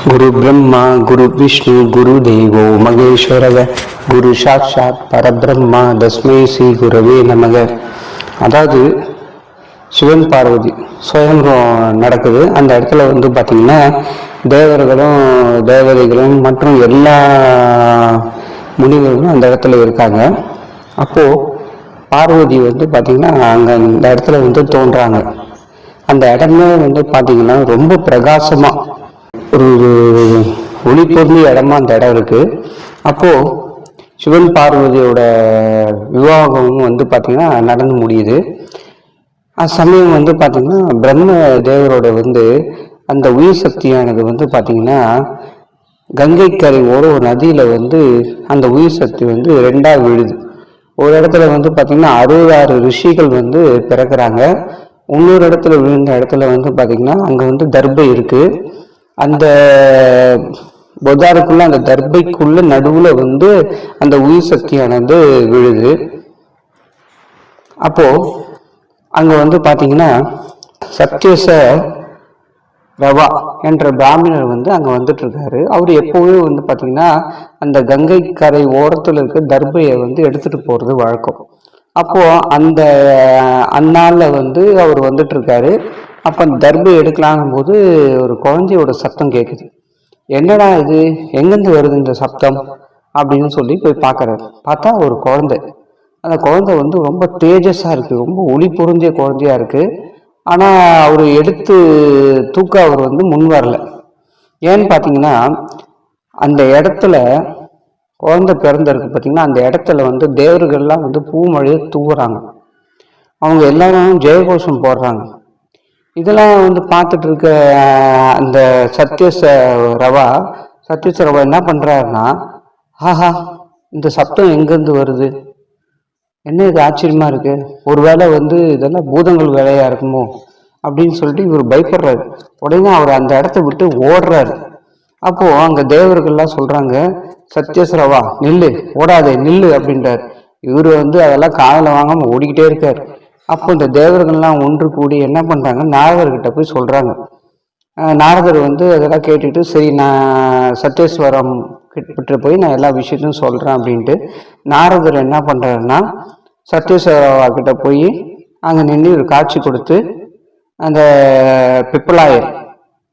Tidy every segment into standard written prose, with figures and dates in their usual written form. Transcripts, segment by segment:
குரு பிரம்மா குரு விஷ்ணு குரு தேவோ மகேஸ்வரக குரு சாட்சாத் பரபிரம்மா தஸ்மை ஸ்ரீ குருவே நமக. அதாவது சிவன் பார்வதி சுயம் நடக்குது. அந்த இடத்துல வந்து பார்த்திங்கன்னா தேவர்களும் தேவதைகளும் மற்றும் எல்லா முனிவர்களும் அந்த இடத்துல இருக்காங்க. அப்போது பார்வதி வந்து பார்த்திங்கன்னா அங்கே இந்த இடத்துல வந்து தோன்றாங்க. அந்த இடமே வந்து பார்த்திங்கன்னா ரொம்ப பிரகாசமாக ஒரு ஒளி பொருந்திய இடமா அந்த இடம் இருக்கு. அப்போ சிவன் பார்வதியோட விவாகமும் வந்து பார்த்திங்கன்னா நடந்து முடியுது. சமயம் வந்து பார்த்திங்கன்னா பிரம்ம தேவரோட வந்து அந்த உயிர் சக்தியானது வந்து பார்த்திங்கன்னா கங்கை கரை ஒரு நதியில வந்து அந்த உயிர் சக்தி வந்து ரெண்டாக விழுது. ஒரு இடத்துல வந்து பார்த்திங்கன்னா 66 ரிஷிகள் வந்து பிறக்கிறாங்க. இன்னொரு இடத்துல விழுந்த இடத்துல வந்து பார்த்திங்கன்னா அங்கே வந்து தர்பை இருக்கு. அந்த பொதாருக்குள்ள அந்த தர்பைக்குள்ள நடுவுல வந்து அந்த உயிர் சக்தியானது விழுது. அப்போ அங்க வந்து பாத்தீங்கன்னா சத்யச ரவா என்ற பிராமணர் வந்து அங்க வந்துட்டு இருக்காரு. அவர் எப்பவுமே வந்து பாத்தீங்கன்னா அந்த கங்கை கரை ஓரத்துல இருக்க தர்பையை வந்து எடுத்துட்டு போறது வழக்கம். அப்போ அந்த அந்நாள்ல வந்து அவர் வந்துட்டு இருக்காரு. அப்போ அந்த தர்பை எடுக்கலான்னும் போது ஒரு குழந்தையோட சத்தம் கேட்குது. என்னடா இது, எங்கேருந்து வருது இந்த சப்தம் அப்படின்னு சொல்லி போய் பார்க்குறாரு. பார்த்தா ஒரு குழந்தை. அந்த குழந்தை வந்து ரொம்ப தேஜஸாக இருக்குது, ரொம்ப ஒளி பொருந்திய குழந்தையா இருக்குது. ஆனால் அவர் எடுத்து தூக்க அவர் வந்து முன் வரல. ஏன்னு பார்த்தீங்கன்னா அந்த இடத்துல குழந்தை பிறந்திருக்கு பார்த்தீங்கன்னா, அந்த இடத்துல வந்து தேவர்கள்லாம் வந்து பூமழையை தூவுறாங்க. அவங்க எல்லாரும் ஜெயகோஷம் போடுறாங்க. இதெல்லாம் வந்து பார்த்துட்டு இருக்க அந்த சத்யச ரவா என்ன பண்ணுறாருன்னா, ஆஹா இந்த சப்தம் எங்கேருந்து வருது, என்ன இது ஆச்சரியமா இருக்கு, ஒருவேளை வந்து இதெல்லாம் பூதங்கள் வேலையா இருக்குமோ அப்படின்னு சொல்லிட்டு இவர் பயப்படுறாரு. உடனே அவர் அந்த இடத்த விட்டு ஓடுறாரு. அப்போ அங்க தேவர்கள்லாம் சொல்றாங்க, சத்யசரவா நில்லு, ஓடாதே நில்லு அப்படின்றாரு. இவர் வந்து அதெல்லாம் காதில் வாங்காம ஓடிக்கிட்டே இருக்காரு. அப்போ இந்த தேவர்கள்லாம் ஒன்று கூடி என்ன பண்றாங்க, நாரதர்கிட்ட போய் சொல்றாங்க. நாரதர் வந்து அதெல்லாம் கேட்டுட்டு, சரி நான் சத்யஸ்வரம் கிட்ட போய் நான் எல்லா விஷயத்தையும் சொல்றேன் அப்படின்ட்டு நாரதர் என்ன பண்றாருன்னா சத்யஸ்வரவா கிட்ட போய் அங்க நின்று ஒரு காட்சி கொடுத்து அந்த பிப்பலாயர்,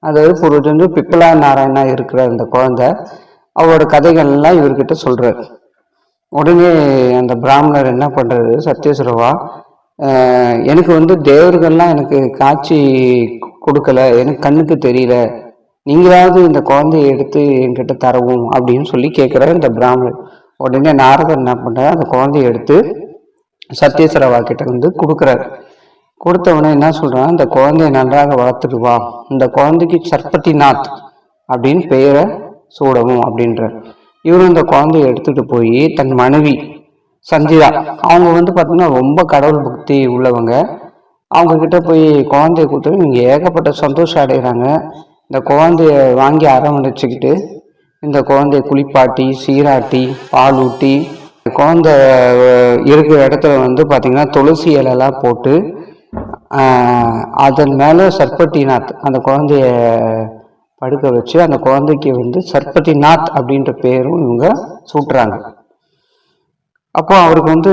அதாவது பொருள் பிப்பலா நாராயணா இருக்கிற அந்த குழந்தை அவரோட கதைகள்லாம் இவர்கிட்ட சொல்றாரு. உடனே அந்த பிராமணர் என்ன பண்றாரு, சத்யஸ்வரவா எனக்கு வந்து தேவர்கள்லாம் எனக்கு காட்சி கொடுக்கல, எனக்கு கண்ணுக்கு தெரியல, நீங்களாவது இந்த குழந்தைய எடுத்து என்கிட்ட தரவும் அப்படின்னு சொல்லி கேட்குறாரு இந்த பிராமணர். உடனே நாரதர் என்ன பண்றாரு, அந்த குழந்தைய எடுத்து சத்யஸ்வரவா கிட்ட வந்து கொடுக்குறாரு. கொடுத்தவனே என்ன சொல்றான், இந்த குழந்தைய நன்றாக வளர்த்துட்டு வா, இந்த குழந்தைக்கு சர்பதிநாத் அப்படின்னு பெயரை சூடவும் அப்படின்றார். இவரும் இந்த குழந்தைய எடுத்துட்டு போய் தன் மனைவி சந்திரா, அவங்க வந்து பார்த்தீங்கன்னா ரொம்ப கடவுள் பக்தி உள்ளவங்க, அவங்க கிட்ட போய் குழந்தைய கொடுத்து இவங்க ஏகப்பட்ட சந்தோஷம் அடைகிறாங்க. இந்த குழந்தைய வாங்கி அரவணைச்சிக்கிட்டு இந்த குழந்தைய குளிப்பாட்டி சீராட்டி பால் ஊட்டி குழந்தை இருக்கிற இடத்துல வந்து பார்த்திங்கன்னா துளசி இலையெல்லாம் போட்டு அதன் மேலே சர்பதிநாத் அந்த குழந்தைய படுக்க வச்சு அந்த குழந்தைக்கு வந்து சர்பதிநாத் அப்படின்ற பேரும் இவங்க சூட்டுறாங்க. அப்போ அவருக்கு வந்து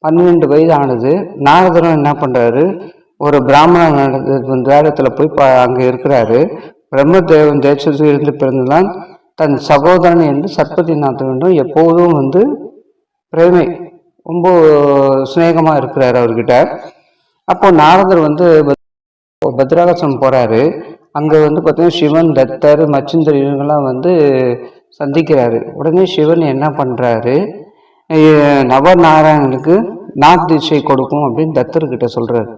12 வயது ஆனது. நாரதரும் என்ன பண்றாரு, ஒரு பிராமணன் வேடத்துல போய் அங்க இருக்கிறாரு. பிரம்மதேவன் தேசத்தில் இருந்து பிறந்துதான் தன் சகோதரன் என்று சர்பதிநாதனும் எப்போதும் வந்து பிரேமை ரொம்ப சிநேகமா இருக்கிறாரு அவர்கிட்ட. அப்போ நாரதர் வந்து பத்ராகாசம் போறாரு. அங்க வந்து பார்த்தீங்கன்னா சிவன், தத்தர், மச்சிந்தர் இவங்கெல்லாம் வந்து சந்திக்கிறாரு. உடனே சிவன் என்ன பண்றாரு, நவநாராயணனுக்கு நாக் தீட்சை கொடுக்கும் அப்படின்னு தத்தர்கிட்ட சொல்றாரு.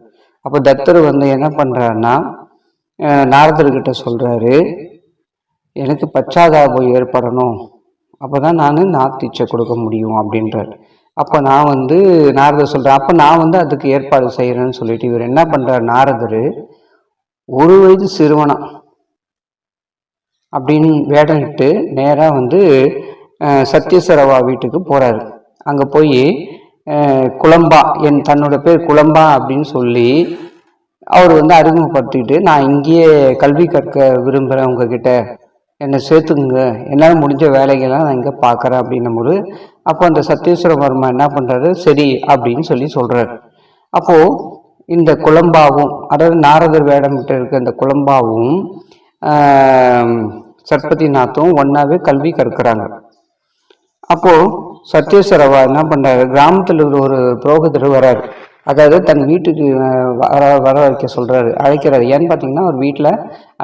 அப்போ தத்தர் வந்து என்ன பண்றாருன்னா நாரதர்கிட்ட சொல்றாரு, எனக்கு பச்சாதாபம் ஏற்படணும், அப்போதான் நான் நாக் தீட்சை கொடுக்க முடியும் அப்படின்றாரு. அப்போ நான் வந்து நாரதர் சொல்றேன், அப்போ நான் வந்து அதுக்கு ஏற்பாடு செய்யறேன்னு சொல்லிட்டு இவர் என்ன பண்றாரு, நாரதர் 1 வயது சிறுவனா அப்படின்னு வேடமிட்டு நேரா வந்து சத்யஸ்வரவா வீட்டுக்கு போறாரு. அங்க போய் குழம்பா, தன்னோட பேர் குழம்பா அப்படின்னு சொல்லி அவர் வந்து அறிமுகப்படுத்திட்டு, நான் இங்கேயே கல்வி கற்க விரும்புகிறேன் உங்ககிட்ட என்னை சேர்த்துக்குங்க, என்னால் முடிஞ்ச வேலைகள்லாம் நான் இங்கே பார்க்குறேன் அப்படின்னும் போது அப்போ அந்த சத்தீஸ்வரவர்மா என்ன பண்ணுறாரு, சரி அப்படின்னு சொல்கிறார். அப்போது இந்த குழம்பாவும், அதாவது நாரதர் வேடமிட்டு இருக்க இந்த குழம்பாவும் சத்பதிநாத்தும் ஒன்றாவே கல்வி கற்கிறாங்க. அப்போது சத்யேஸ்வரவா என்ன பண்ணுறாரு, கிராமத்தில் ஒரு புரோகிதர் வராரு, அதாவது தன் வீட்டுக்கு வர வைக்க சொல்கிறாரு, அழைக்கிறாரு. ஏன்னு பார்த்தீங்கன்னா அவர் வீட்டில்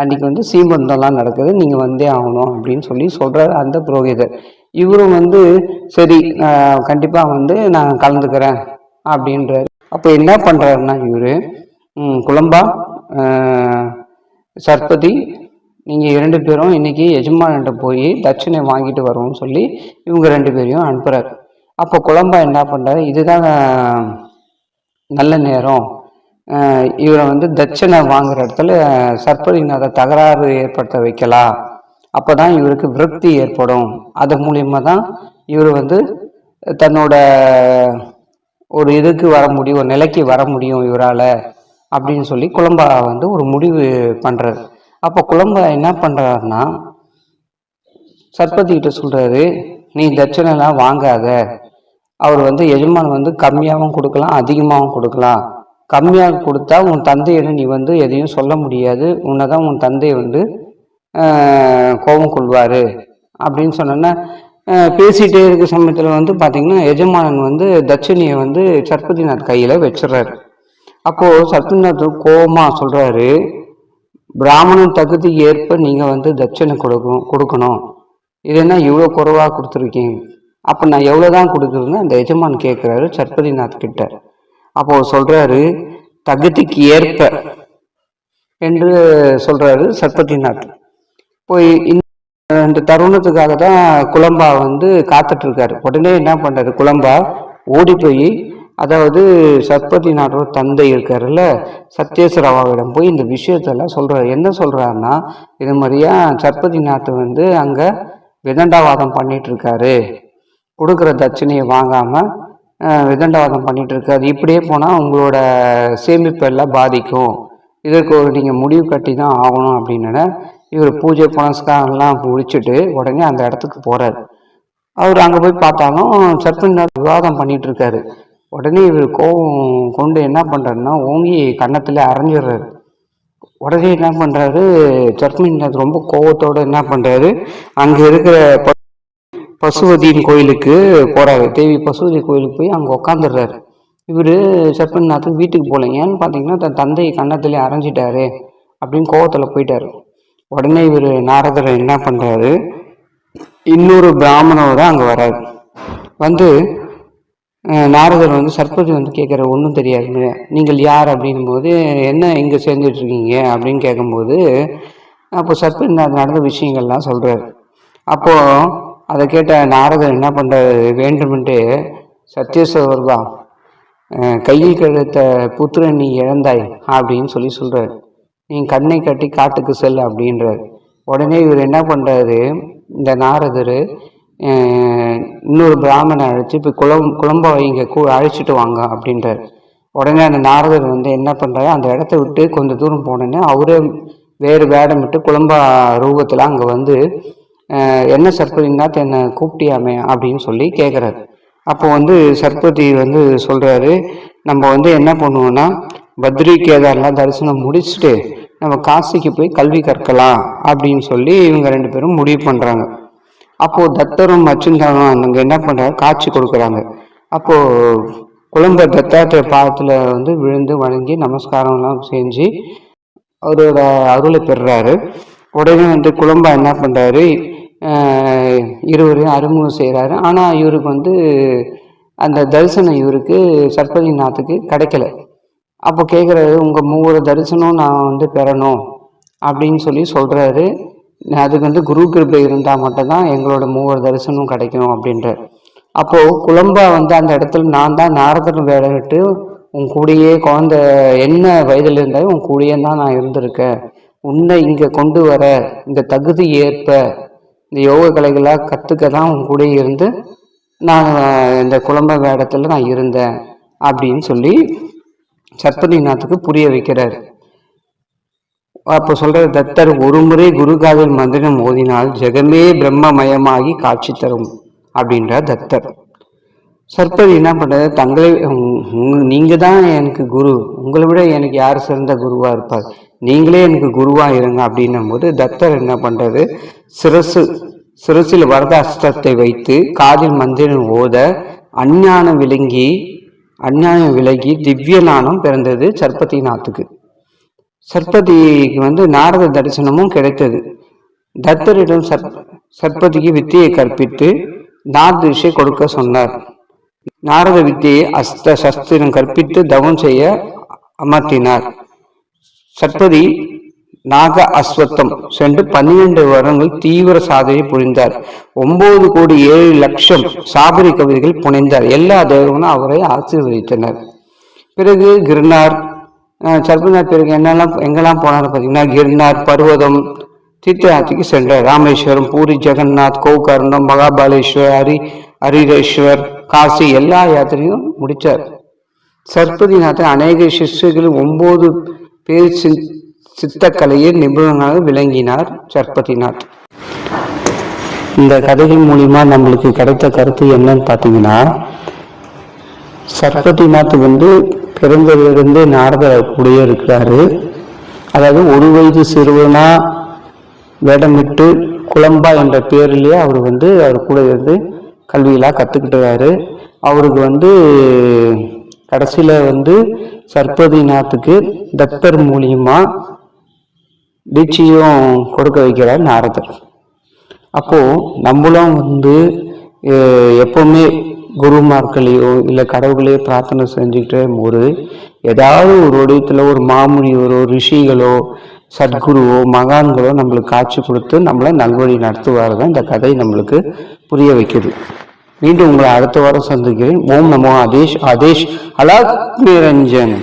அன்றைக்கி வந்து சீமந்தம்லாம் நடக்குது, நீங்கள் வந்தே ஆகணும் அப்படின்னு சொல்கிறாரு அந்த புரோகிதர். இவரும் வந்து சரி கண்டிப்பாக வந்து நான் கலந்துக்கிறேன் அப்படின்றாரு. அப்போ என்ன பண்ணுறாருன்னா இவர், குழம்பா சத்பதி நீங்கள் 2 பேரும் இன்றைக்கி எஜமான்கிட்ட போய் தட்சிணை வாங்கிட்டு வருவோம்னு சொல்லி இவங்க 2 பேரையும் அனுப்புகிறார். அப்போ குழம்பா என்ன பண்ணுறாரு, இதுதான் நல்ல நேரம், இவரை வந்து தட்சணை வாங்குகிற இடத்துல சத்பதிநாத தகராறு ஏற்படுத்த வைக்கலாம், அப்போ தான் இவருக்கு விருத்தி ஏற்படும், அது மூலியமாக தான் இவர் வந்து தன்னோட ஒரு இதுக்கு வர முடியும், ஒரு நிலைக்கு வர முடியும் இவரால் அப்படின்னு சொல்லி குழம்பா வந்து ஒரு முடிவு பண்ணுறாரு. அப்போ குழம்பா என்ன பண்ணுறாருன்னா சத்பதிகிட்ட சொல்கிறாரு, நீ தட்சணைலாம் வாங்காத, அவர் வந்து எஜமான் வந்து கம்மியாகவும் கொடுக்கலாம் அதிகமாகவும் கொடுக்கலாம், கம்மியாக கொடுத்தா உன் தந்தையிடம் நீ வந்து எதையும் சொல்ல முடியாது, உன்னை தான் உன் தந்தை வந்து கோபம் கொள்வார் அப்படின்னு சொன்னோன்னா பேசிகிட்டே இருக்க சமயத்தில் வந்து பார்த்திங்கன்னா எஜமானன் வந்து தட்சணையை வந்து சத்பதிநாத் கையில் வச்சிடறாரு. அப்போது சத்பதிநாத் கோபமாக சொல்கிறாரு, பிராமணன் தகுதி ஏற்ப நீங்கள் வந்து தட்சணை கொடுக்கணும், இது என்ன இவ்வளோ குறைவாக கொடுத்துருக்கீங்க, அப்போ நான் எவ்வளோ தான் கொடுக்குறதுன்னு அந்த எஜமான் கேட்குறாரு சத்பதிநாத் கிட்ட. அப்போது சொல்கிறாரு, தகுதிக்கு ஏற்ப என்று சொல்கிறாரு சத்பதிநாத். போய் இந்த தருணத்துக்காக தான் குழம்பா வந்து காத்துட்ருக்காரு. உடனே என்ன பண்ணுறாரு, குழம்பா ஓடி போய், அதாவது சத்பதிநாதோட தந்தை இருக்காருல்ல சத்யேஸ்வரவாவிடம் போய் இந்த விஷயத்தெல்லாம் சொல்கிறார். என்ன சொல்கிறாருன்னா, இது மாதிரியா சத்பதிநாத் வந்து அங்கே விதண்டாவாதம் பண்ணிகிட்ருக்காரு, கொடுக்குற தட்சணையை வாங்காமல் விதண்டாவாதம் பண்ணிகிட்ருக்காரு, இப்படியே போனால் உங்களோட சேமிப்பெல்லாம் பாதிக்கும், இதற்கு ஒரு நீங்கள் முடிவு கட்டி தான் ஆகணும் அப்படின்னு இவர் பூஜை புனஸ்காரம்லாம் முடிச்சுட்டு உடனே அந்த இடத்துக்கு போகிறார். அவர் அங்கே போய் பார்த்தாலும் சத்பதிநாத் விவாதம் பண்ணிகிட்ருக்காரு. உடனே இவர் கோபம் கொண்டு என்ன பண்ணுறாருன்னா ஓங்கி கன்னத்தில் அரைஞ்சிடுறாரு. உடனே என்ன பண்ணுறாரு சத்பதிநாத் ரொம்ப கோபத்தோடு என்ன பண்ணுறாரு, அங்கே இருக்கிற பசுவதியின் கோயிலுக்கு போகிறாரு. தேவி பசுவதி கோயிலுக்கு போய் அங்கே உட்காந்துடுறாரு. இவர் சத்பதிநாத் வீட்டுக்கு போகல, ஏன்னு பார்த்தீங்கன்னா தன் தந்தையை கன்னத்திலே அரைஞ்சிட்டாரு அப்படின்னு கோபத்தில் போயிட்டார். உடனே இவர் நாரதர் என்ன பண்ணுறாரு, இன்னொரு பிராமணோட அங்கே வர்றாரு. வந்து நாரதர் வந்து சத்பதி வந்து கேட்குற, ஒன்றும் தெரியாது, நீங்கள் யார் அப்படிங்கும்போது என்ன இங்கே சேர்ந்துட்ருக்கீங்க அப்படின்னு கேட்கும்போது அப்போ சத்பதிநாத் நடந்த விஷயங்கள்லாம் சொல்கிறார். அப்போது அதை கேட்ட நாரதர் என்ன பண்ணுறாரு, வேண்டுமென்று சத்யேஸ்வரவா கையில் கிடைத்த புத்திரன் நீ இழந்தாய் அப்படின்னு சொல்கிறார். நீ கண்ணை கட்டி காட்டுக்கு செல் அப்படின்றார். உடனே இவர் என்ன பண்ணுறாரு, இந்த நாரதர் இன்னொரு பிராமணனை அழைச்சி இப்போ குழம்பாவை இங்கே அழைச்சிட்டு வாங்க அப்படின்றார். உடனே அந்த நாரதர் வந்து என்ன பண்ணுறாரு, அந்த இடத்த விட்டு கொஞ்சம் தூரம் போனோன்னே அவரே வேறு வேடமிட்டு குழம்பா ரூபத்தில் அங்கே வந்து என்ன சத்பதிநாத் என்னை கூப்பிட்டியாமே அப்படின்னு சொல்லி கேட்குறாரு. அப்போ வந்து சத்பதி வந்து சொல்கிறாரு, நம்ம வந்து என்ன பண்ணுவோன்னா பத்ரி கேதார்லாம் தரிசனம் முடிச்சுட்டு நம்ம காசிக்கு போய் கல்வி கற்கலாம் அப்படின்னு சொல்லி இவங்க 2 பேரும் முடிவு பண்ணுறாங்க. அப்போது தத்தரும் அச்சுந்தாரும் அங்கே என்ன பண்ணுறாங்க, காட்சி கொடுக்குறாங்க. அப்போது குழம்ப தத்தாத்திர பாதத்தில் வந்து விழுந்து வணங்கி நமஸ்காரம்லாம் செஞ்சு அவரோட அருளை பெறுறாரு. உடனே வந்து குழம்பா என்ன பண்ணுறாரு, இருவரையும் அறிமுகம் செய்கிறாரு. ஆனால் இவருக்கு வந்து அந்த தரிசனம் இவருக்கு சத்பதிநாத்துக்கு கிடைக்கல. அப்போ கேட்குறாரு, உங்கள் 3 தரிசனம் நான் வந்து பெறணும் அப்படின்னு சொல்கிறாரு. அதுக்கு வந்து குரு கிருபை இருந்தால் மட்டும்தான் எங்களோட 3 தரிசனம் கிடைக்கும் அப்படின்றார். அப்போது குழம்பா வந்து அந்த இடத்துல நான் தான் நாரதர் வேலையிட்டு உன் கூடையே குழந்தை என்ன வயதில் இருந்தாலும் உன் கூடையே தான் நான் இருந்திருக்கேன், உன்னை இங்கே கொண்டு வர இந்த தகுதி ஏற்ப இந்த யோக கலைகளாக கற்றுக்க தான் உன் கூட இருந்து நான் இந்த குழம்ப வேடத்தில் நான் இருந்தேன் அப்படின்னு சொல்லி சத்பதிநாத்துக்கு புரிய வைக்கிறார். அப்போ சொல்ற தத்தர் ஒரு முறை குரு காதில் மந்திரம் ஓதினால் ஜெகமே பிரம்மமயமாகி காட்சி தரும் அப்படின்றார் தத்தர். சர்பதி என்ன பண்றது, தங்களை நீங்க தான் எனக்கு குரு, உங்களை விட எனக்கு யார் சிறந்த குருவா இருப்பார், நீங்களே எனக்கு குருவா இருங்க அப்படின்னும் போது தத்தர் என்ன பண்றது, சிரசில் வரத அஸ்திரத்தை வைத்து காதில் மந்திரம் ஓத அஞ்ஞானம் விலகி திவ்ய ஞானம் பிறந்தது சர்பதிநாத்துக்கு. சர்பதிக்கு நாரத தரிசனமும் கிடைத்தது. தத்தரிடம் சர்பதிக்கு வித்தியை கற்பித்து நார்திஷை கொடுக்க சொன்னார். நாரத வித்தியை அஸ்த சஸ்திரம் கற்பித்து தவம் செய்ய அமர்த்தினார். சர்பதி நாக அஸ்வத்தம் சென்று 12 வருடங்கள் தீவிர சாதனை புரிந்தார். 9,07,00,000 சாபரி கவிதைகள் புனைந்தார். எல்லா தேவர்களும் அவரை ஆசீர்வதித்தனர். பிறகு கிருநார் சர்பதிநாத் பிறகு எங்கெல்லாம் போனார் பார்த்தீங்கன்னா, கிருநார் பர்வதம் தீர்த்தயாத்திரைக்கு சென்றார். ராமேஸ்வரம், பூரி, ஜெகநாத், கோகர்ணம், மகாபாலேஸ்வர், ஹரிரேஸ்வர், காசி எல்லா யாத்திரையும் முடித்தார். சர்பதிநாதன் அநேக சிஷ்யர்கள் 9 பேர் சித்தக்கலையில் நிபுணராக விளங்கினார் சர்பதிநாத். இந்த கதைகள் மூலியமா நம்மளுக்கு கிடைத்த கருத்து என்னன்னு பார்த்தீங்கன்னா, சர்பதிநாத் பிறந்ததிலிருந்து நாரதர் கூடயே இருக்கிறாரு. அதாவது 1 வயது சிறுவனா வேடமிட்டு குழம்பா என்ற பேரிலேயே அவர் அவர் கூட இருந்து கல்வியெல்லாம் கற்றுக்கிட்டுறாரு. அவருக்கு கடைசியில் சர்பதிநாத்துக்கு தத்தர் மூலியமா தீட்சையும் கொடுக்க வைக்கிறார் நாரதர். அப்போ நம்மளும் எப்பவுமே குருமார்களையோ இல்லை கடவுளையோ பிரார்த்தனை செஞ்சுக்கிட்டே ஏதாவது ஒரு வடிவத்தில் ஒரு மாமுனிவரோ ரிஷிகளோ சத்குருவோ மகான்களோ நம்மளுக்கு காட்சி கொடுத்து நம்மளை நல்வழி நடத்துவார்கள். இந்த கதை நம்மளுக்கு புரிய வைக்குது. மீண்டும் உங்களை அடுத்த வாரம் சந்திக்கிறேன். ஓம் நமோ ஆதேஷ். அலாக் நிரஞ்சன்.